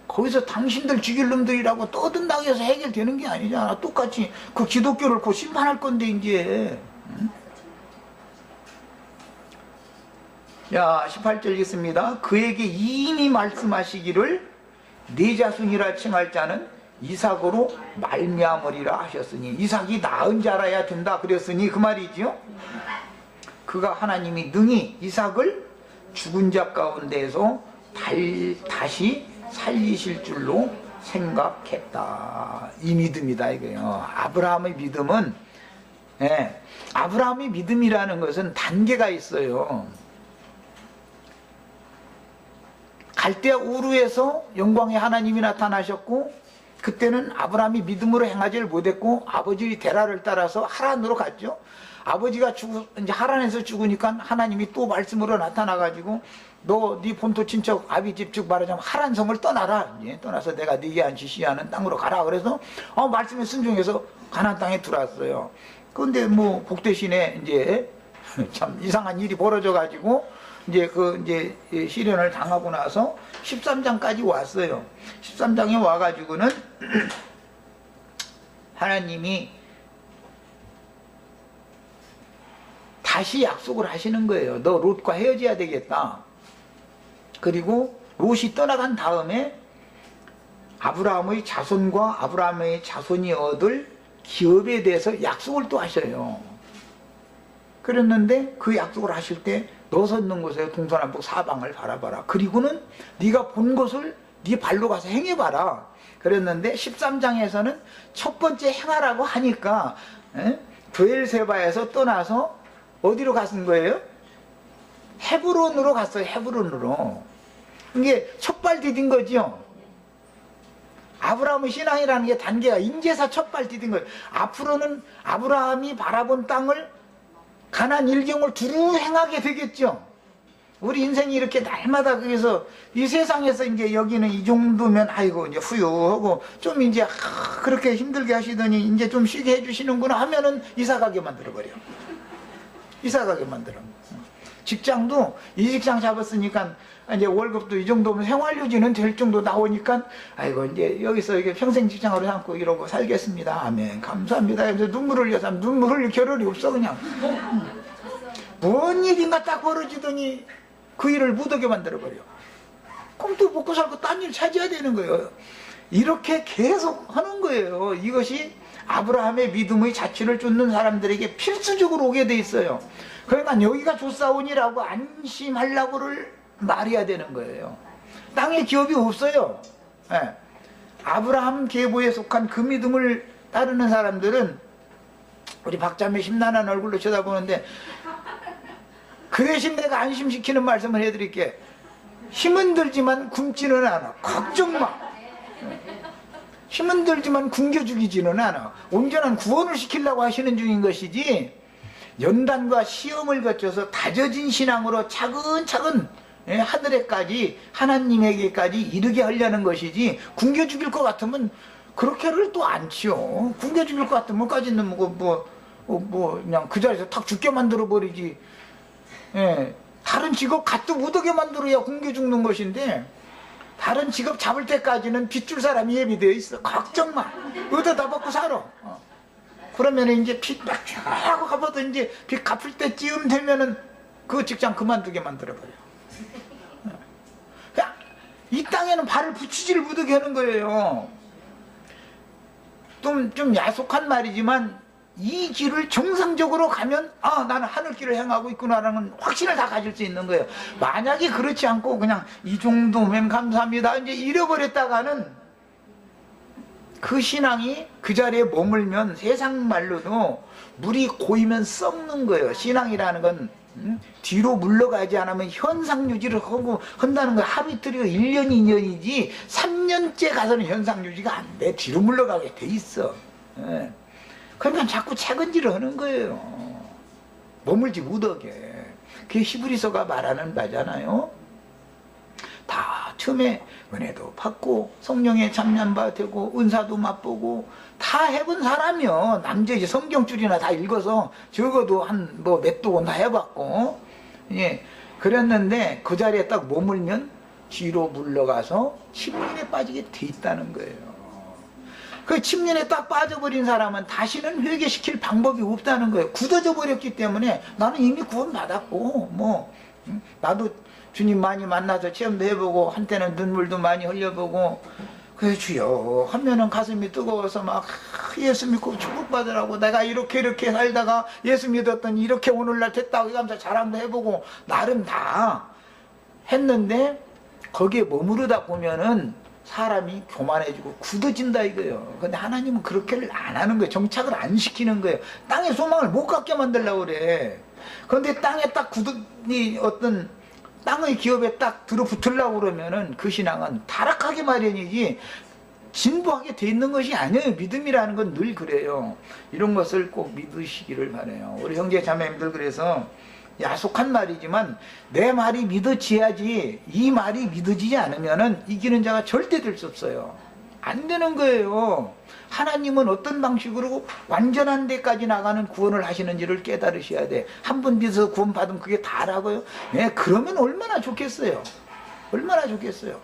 거기서 당신들 죽일 놈들이라고 떠든다고 해서 해결되는 게 아니잖아. 똑같이 그 기독교를 곧 심판할 건데 이제. 야 18절 읽습니다. 그에게 이미 말씀하시기를 네 자손이라 칭할 자는 이삭으로 말미암으리라 하셨으니 이삭이 낳은 자라야 된다 그랬으니 그 말이지요. 그가 하나님이 능히 이삭을 죽은 자 가운데에서 다시 살리실 줄로 생각했다. 이 믿음이다 이거예요. 아브라함의 믿음은 아브라함의 믿음이라는 것은 단계가 있어요. 갈대아 우르에서 영광의 하나님이 나타나셨고 그때는 아브라함이 믿음으로 행하지를 못했고 아버지 데라를 따라서 하란으로 갔죠. 아버지가 이제 하란에서 죽으니까 하나님이 또 말씀으로 나타나가지고 너 네 본토 친척 아비집 즉 말하자면 하란성을 떠나라. 떠나서 내가 네게 한 지시하는 땅으로 가라. 그래서 말씀에 순종해서 가나안 땅에 들어왔어요. 그런데 뭐 복대신에 이제 참 이상한 일이 벌어져가지고 이제 시련을 당하고 나서 13장까지 왔어요. 13장에 와가지고는 하나님이 다시 약속을 하시는 거예요. 너 롯과 헤어져야 되겠다. 그리고 롯이 떠나간 다음에 아브라함의 자손과 아브라함의 자손이 얻을 기업에 대해서 약속을 또 하셔요. 그랬는데 그 약속을 하실 때 너 섰는 곳에 동서남북 사방을 바라봐라. 그리고는 네가 본 것을 네 발로 가서 행해봐라. 그랬는데 13장에서는 첫 번째 행하라고 하니까 브엘세바에서 떠나서 어디로 갔은 거예요? 헤브론으로 갔어요. 헤브론으로. 이게 첫발 디딘 거죠. 아브라함의 신앙이라는 게 단계가 인제사 첫발 디딘 거예요. 앞으로는 아브라함이 바라본 땅을 가나안 일경을 두루 행하게 되겠죠. 우리 인생이 이렇게 날마다 거기서 이 세상에서 이제 여기는 이 정도면 아이고 이제 후유하고 좀 이제 그렇게 힘들게 하시더니 이제 좀 쉬게 해주시는구나 하면은 이사 가게 만들어버려. 이사 가게 만들어. 직장도 이 직장 잡았으니까 이제 월급도 이 정도면 생활유지는 될 정도 나오니까 아이고 이제 여기서 이게 평생 직장으로 삼고 이러고 살겠습니다. 아멘 감사합니다. 그래서 눈물 흘려서 눈물 흘릴 겨를이 없어 그냥. 뭔 일인가 딱 벌어지더니 그 일을 못하게 만들어버려. 그럼 또 먹고 살고 딴 일 찾아야 되는 거예요. 이렇게 계속 하는 거예요. 이것이 아브라함의 믿음의 자취를 쫓는 사람들에게 필수적으로 오게 돼 있어요. 그러니까 여기가 좋사오니라고 안심하려고를 말해야 되는 거예요. 땅에 기업이 없어요. 예. 아브라함 계보에 속한 그 믿음을 따르는 사람들은 우리 박자매 심란한 얼굴로 쳐다보는데, 그 대신 내가 안심시키는 말씀을 해드릴게. 힘은 들지만 굶지는 않아. 걱정 마. 힘은 들지만 굶겨 죽이지는 않아. 온전한 구원을 시키려고 하시는 중인 것이지, 연단과 시험을 거쳐서 다져진 신앙으로 차근차근 하늘에까지, 하나님에게까지 이르게 하려는 것이지, 굶겨 죽일 것 같으면 그렇게를 또 않지요. 굶겨 죽일 것 같으면까지는 그냥 그 자리에서 탁 죽게 만들어 버리지. 예, 다른 직업 갖도 못하게 만들어야 굶겨 죽는 것인데, 다른 직업 잡을 때까지는 빚줄 사람이 예비되어 있어. 걱정 마. 얻어다 받고 살아. 그러면 이제 빚 막 하고 가봐도 이제 빚 갚을 때쯤 되면은 그 직장 그만두게 만들어버려. 이 땅에는 발을 붙이지를 못하게 하는 거예요. 좀 야속한 말이지만, 이 길을 정상적으로 가면 나는 하늘길을 행하고 있구나라는 확신을 다 가질 수 있는 거예요. 만약에 그렇지 않고 그냥 이 정도면 감사합니다 이제 잃어버렸다가는, 그 신앙이 그 자리에 머물면 세상 말로도 물이 고이면 썩는 거예요. 신앙이라는 건 뒤로 물러가지 않으면 현상 유지를 하고 한다는 거예요. 하루 이틀이고 1년 2년이지 3년째 가서는 현상 유지가 안 돼. 뒤로 물러가게 돼 있어. 예. 그러니까 자꾸 책은질을 하는 거예요. 머물지 못하게. 그게 히브리서가 말하는 바잖아요. 다 처음에 은혜도 받고 성령의 참여바 되고 은사도 맛보고 다 해본 사람이요. 남자이지 성경줄이나 다 읽어서 적어도 한 몇 도건 다 해봤고, 예, 그랬는데 그 자리에 딱 머물면 뒤로 물러가서 침륜에 빠지게 돼 있다는 거예요. 그 침륜에 딱 빠져버린 사람은 다시는 회개시킬 방법이 없다는 거예요. 굳어져 버렸기 때문에 나는 이미 구원받았고, 나도 주님 많이 만나서 체험도 해보고 한때는 눈물도 많이 흘려보고, 그래 주여 하면은 가슴이 뜨거워서 막 예수 믿고 축복받으라고, 내가 이렇게 살다가 예수 믿었더니 이렇게 오늘날 됐다고 하면서 자랑도 해보고 나름 다 했는데, 거기에 머무르다 보면은 사람이 교만해지고 굳어진다 이거예요. 근데 하나님은 그렇게를 안 하는 거예요. 정착을 안 시키는 거예요. 땅에 소망을 못 갖게 만들려고 그래. 그런데 땅에 딱 어떤 땅의 기업에 딱 들어붙으려고 그러면은 그 신앙은 타락하게 마련이지 진보하게 돼 있는 것이 아니에요. 믿음이라는 건 늘 그래요. 이런 것을 꼭 믿으시기를 바라요. 우리 형제 자매님들, 그래서 야속한 말이지만 내 말이 믿어지야지, 이 말이 믿어지지 않으면은 이기는 자가 절대 될 수 없어요. 안 되는 거예요. 하나님은 어떤 방식으로 완전한 데까지 나가는 구원을 하시는지를 깨달으셔야 돼. 한 번 믿어서 구원 받으면 그게 다라고요? 네, 그러면 얼마나 좋겠어요. 얼마나 좋겠어요.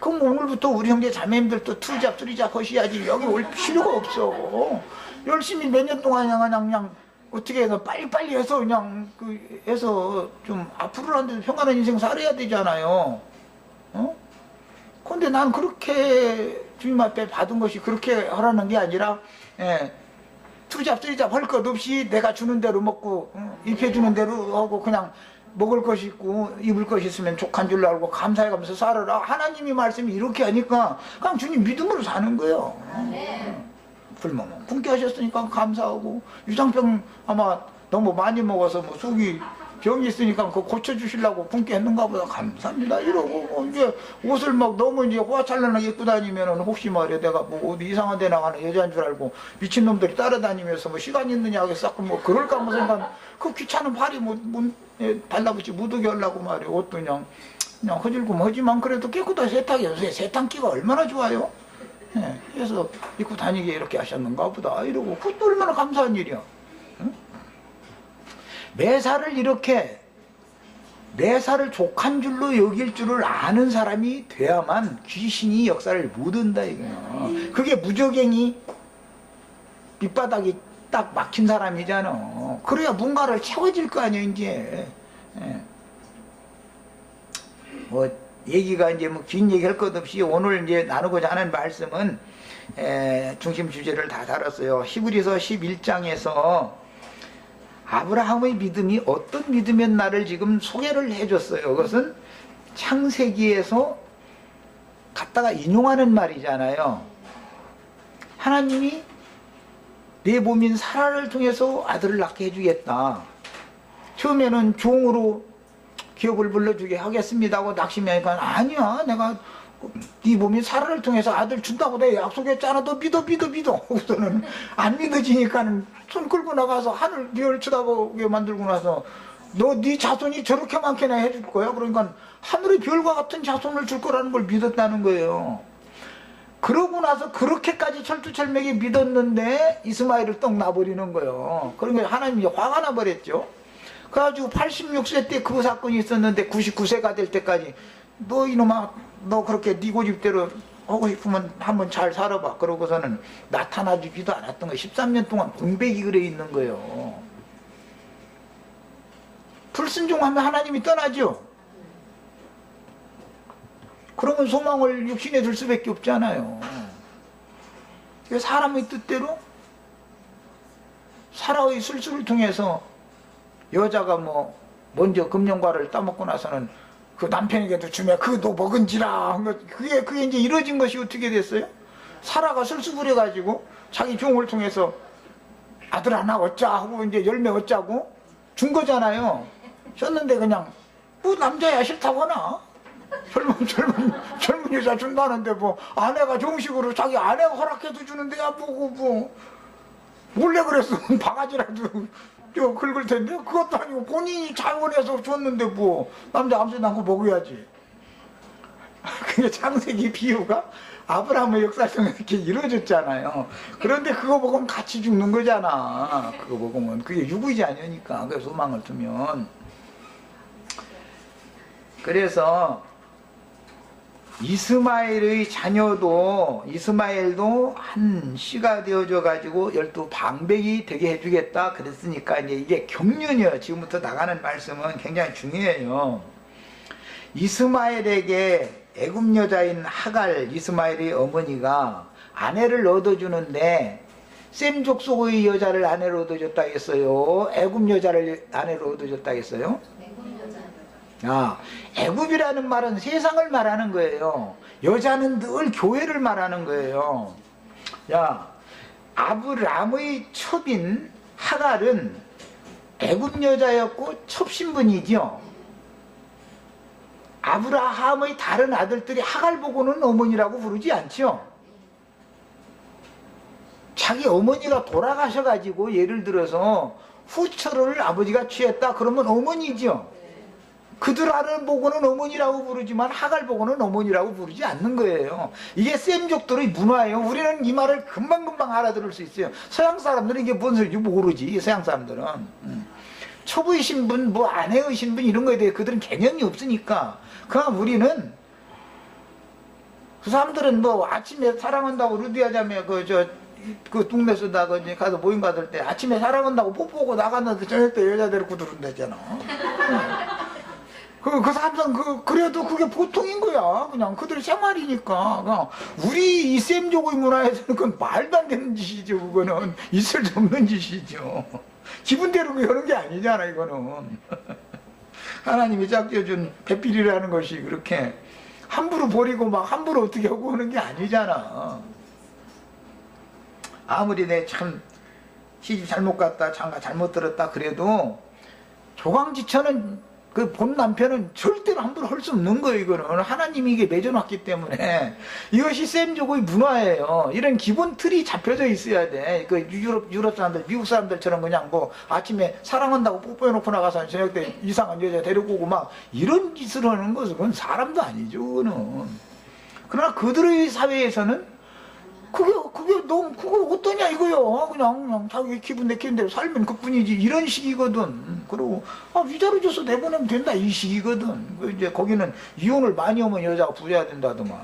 그럼 오늘부터 우리 형제 자매님들도 투잡 쓰리잡 하셔야지. 여기 올 필요가 없어. 열심히 몇 년 동안 그냥 어떻게 해서 빨리빨리 해서 그냥 해서 좀 앞으로라도 평안한 인생 살아야 되잖아요. 근데 난 그렇게 주님 앞에 받은 것이 그렇게 하라는 게 아니라, 투잡 쓰리잡 할 것 없이 내가 주는 대로 먹고, 입혀주는 대로 하고, 그냥 먹을 것이 있고 입을 것이 있으면 족한 줄 알고 감사해가면서 살아라. 하나님이 말씀이 이렇게 하니까 그냥 주님 믿음으로 사는 거예요. 굶으면 굶게 하셨으니까 감사하고, 유당병 아마 너무 많이 먹어서 속이 병이 있으니까 그거 고쳐주시려고 굶게 했는가 보다, 감사합니다 이러고, 이제 옷을 막 너무 이제 호화찬란하게 입고 다니면은 혹시 말이야 내가 어디 이상한 데 나가는 여자인 줄 알고 미친놈들이 따라다니면서 시간 있느냐 하고 싹 그럴까 하면 생각, 그 귀찮은 발이 달라붙지 못하게 하려고 말이야. 옷도 그냥 허질끔하지만 그래도 깨끗하게 세탁이, 요새 세탁기가 얼마나 좋아요. 그래서 입고 다니게 이렇게 하셨는가 보다 이러고, 그것도 얼마나 감사한 일이야. 매사를 족한 줄로 여길 줄을 아는 사람이 돼야만 귀신이 역사를 못 한다 이거야. 그게 무적행이 밑바닥이 딱 막힌 사람이잖아. 그래야 뭔가를 채워질 거 아니야 이제. 얘기가 이제 뭐 긴 얘기 할 것 없이 오늘 이제 나누고자 하는 말씀은 중심 주제를 다 다뤘어요. 히브리서 11장에서 아브라함의 믿음이 어떤 믿음이었나를 지금 소개를 해줬어요. 그것은 창세기에서 갖다가 인용하는 말이잖아요. 하나님이 내 몸인 사라를 통해서 아들을 낳게 해주겠다. 처음에는 종으로 기업을 불러주게 하겠습니다 하고 낙심하니까 아니야, 내가 네 몸인 사라를 통해서 아들 준다고 내가 약속했잖아. 너 믿어. 그래서는 안 믿어지니까는 손 끌고 나가서 하늘 별 쳐다보게 만들고 나서 너 네 자손이 저렇게 많게나 해줄 거야. 그러니까 하늘의 별과 같은 자손을 줄 거라는 걸 믿었다는 거예요. 그러고 나서 그렇게까지 철두철미하게 믿었는데 이스마엘을 떡 놔버리는 거예요. 그러니까 하나님이 화가 나버렸죠. 그래가지고 86세 때 그 사건이 있었는데 99세가 될 때까지 너 이놈아, 너 그렇게 네 고집대로 하고 싶으면 한번 잘 살아봐. 그러고서는 나타나주지도 않았던 거예요. 13년 동안 공백이 그래 있는 거예요. 불순종하면 하나님이 떠나죠. 그러면 소망을 육신에 줄 수밖에 없잖아요. 사람의 뜻대로 사라의 술수를 통해서 여자가 뭐 먼저 금령과를 따먹고 나서는 그 남편에게도 주며 그도 먹은지라 그게 이제 이루어진 것이 어떻게 됐어요? 사라가 술수 부려가지고 자기 종을 통해서 아들 하나 얻자 하고 이제 열매 얻자고 준 거잖아요. 줬는데 그냥 뭐 남자야 싫다거나 젊은 여자 준다는데 뭐 아내가 정식으로 자기 아내가 허락해도 주는데 야 뭐 몰래 그랬으면 바가지라도 긁을 텐데 그것도 아니고 본인이 자원해서 줬는데 뭐 남자 아무튼 않고 먹어야지. 그게 창세기 비유가 아브라함의 역사를 통해서 이렇게 이루어졌잖아요. 그런데 그거 먹으면 같이 죽는 거잖아. 그거 먹으면 그게 유구이지 아니니까. 그 소망을 두면. 그래서 이스마엘의 자녀도 이스마엘도 한 씨가 되어져 가지고 12방백이 되게 해주겠다 그랬으니까 이제 이게 경륜이에요. 지금부터 나가는 말씀은 굉장히 중요해요. 이스마엘에게 애굽 여자인 하갈, 이스마엘의 어머니가 아내를 얻어주는데 셈 족속의 여자를 아내로 얻어줬다 했어요. 애굽 여자를 아내로 얻어줬다 했어요. 애굽이라는 말은 세상을 말하는 거예요. 여자는 늘 교회를 말하는 거예요. 아브람의 첩인 하갈은 애굽 여자였고 첩신분이죠. 아브라함의 다른 아들들이 하갈 보고는 어머니라고 부르지 않죠. 자기 어머니가 돌아가셔가지고 예를 들어서 후처를 아버지가 취했다 그러면 어머니죠. 그들 아들 보고는 어머니라고 부르지만 하갈 보고는 어머니라고 부르지 않는 거예요. 이게 셈족들의 문화예요. 우리는 이 말을 금방금방 알아들을 수 있어요. 서양 사람들은 이게 뭔 소리인지 모르지. 서양 사람들은 초부의 신분, 뭐 아내의 신분 이런 거에 대해 그들은 개념이 없으니까. 그럼 우리는 그 사람들은 뭐 아침에 사랑한다고 루디아자매 그 동네 쓰다 가서 모임 받을 때 아침에 사랑한다고 뽀뽀하고 나갔는데 저녁 때 여자 데리고 들어온다잖아. 그 사람들은 그래도 그게 보통인 거야. 그냥 그들 생활이니까. 그냥 우리 이 셈족의 문화에서는 그건 말도 안 되는 짓이죠. 그거는 있을 수 없는 짓이죠. 기분대로 그러는 게 아니잖아, 이거는. 하나님이 짝지어준 배필이라는 것이 그렇게 함부로 버리고 막 함부로 어떻게 하고 하는 게 아니잖아. 아무리 내 참 시집 잘못 갔다, 장가 잘못 들었다 그래도 조강지처는 그 본 남편은 절대로 함부로 할 수 없는 거예요. 이거는 하나님이 이게 맺어놨기 때문에 이것이 셈족의 문화예요. 이런 기본 틀이 잡혀져 있어야 돼. 그 유럽 사람들, 미국 사람들처럼 그냥 뭐 아침에 사랑한다고 뽀뽀해놓고 나가서 저녁 때 이상한 여자 데리고 오고 막 이런 짓을 하는 것은 그건 사람도 아니죠. 그거는. 그러나 그들의 사회에서는 그거 어떠냐 이거요. 그냥 자기 기분 내키는 대로 살면 그뿐이지. 이런 식이거든. 그리고 위자료 줘서 내보내면 된다 이 식이거든. 이제 거기는 이혼을 많이 하면 여자가 부자야 된다더만.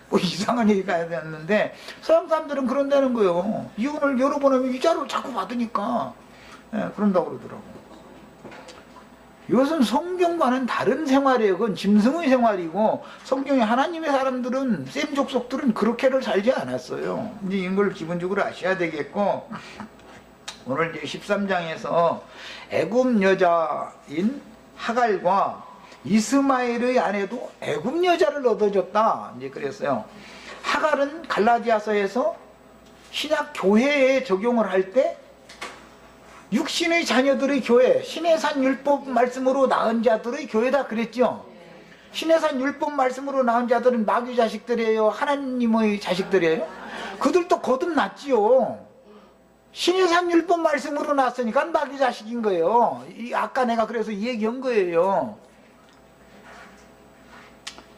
뭐 이상한 얘기가 했는데 서양 사람들은 그런다는 거예요. 이혼을 여러 번 하면 위자료를 자꾸 받으니까. 그런다고 그러더라고. 이것은 성경과는 다른 생활이에요. 그건 짐승의 생활이고, 성경에 하나님의 사람들은, 셈 족속들은 그렇게를 살지 않았어요. 이제 이걸 기본적으로 아셔야 되겠고, 오늘 이제 13장에서 애굽 여자인 하갈과 이스마엘의 아내도 애굽 여자를 얻어줬다. 이제 그랬어요. 하갈은 갈라디아서에서 신약 교회에 적용을 할 때 육신의 자녀들의 교회, 신의 산 율법 말씀으로 낳은 자들의 교회다 그랬죠. 신의 산 율법 말씀으로 낳은 자들은 마귀 자식들이에요? 하나님의 자식들이에요? 그들도 거듭났지요. 신의 산 율법 말씀으로 낳았으니까 마귀 자식인 거예요. 아까 내가 그래서 이 얘기한 거예요.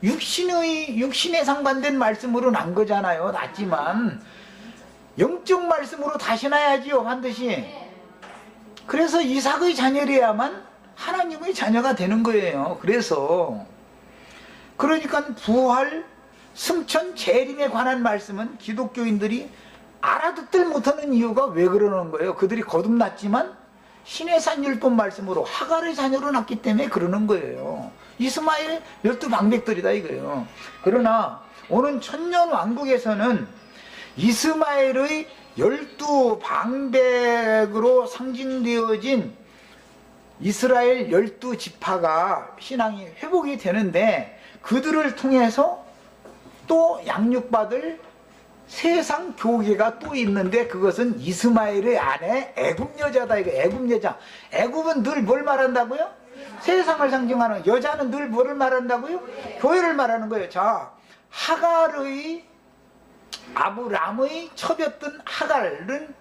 육신에 상반된 말씀으로 난 거잖아요. 낳지만 영적 말씀으로 다시 낳아야지요, 반드시. 그래서 이삭의 자녀래야만 하나님의 자녀가 되는 거예요. 그러니까 부활, 승천, 재림에 관한 말씀은 기독교인들이 알아듣들 못하는 이유가 왜 그러는 거예요? 그들이 거듭났지만 신의 산 율법 말씀으로 하갈의 자녀로 낳기 때문에 그러는 거예요. 이스마엘 12방백들이다 이거예요. 그러나 오는 천년 왕국에서는 이스마엘의 12방백으로 상징되어진 이스라엘 12지파가 신앙이 회복이 되는데, 그들을 통해서 또 양육받을 세상 교계가 또 있는데, 그것은 이스마엘의 아내 애굽 여자다. 이거 애굽 여자. 애굽은 늘 뭘 말한다고요? 세상을 상징하는. 여자는 늘 뭐를 말한다고요? 교회를 말하는 거예요. 자, 하갈의 아브람의 첩이었던 하갈은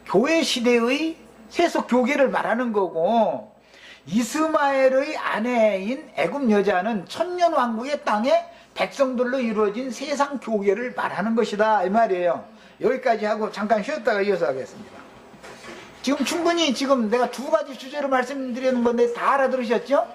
교회 시대의 세속 교계를 말하는 거고, 이스마엘의 아내인 애굽 여자는 천년 왕국의 땅에 백성들로 이루어진 세상 교계를 말하는 것이다 이 말이에요. 여기까지 하고 잠깐 쉬었다가 이어서 하겠습니다. 지금 충분히 지금 내가 두 가지 주제로 말씀드리는 건데 다 알아들으셨죠?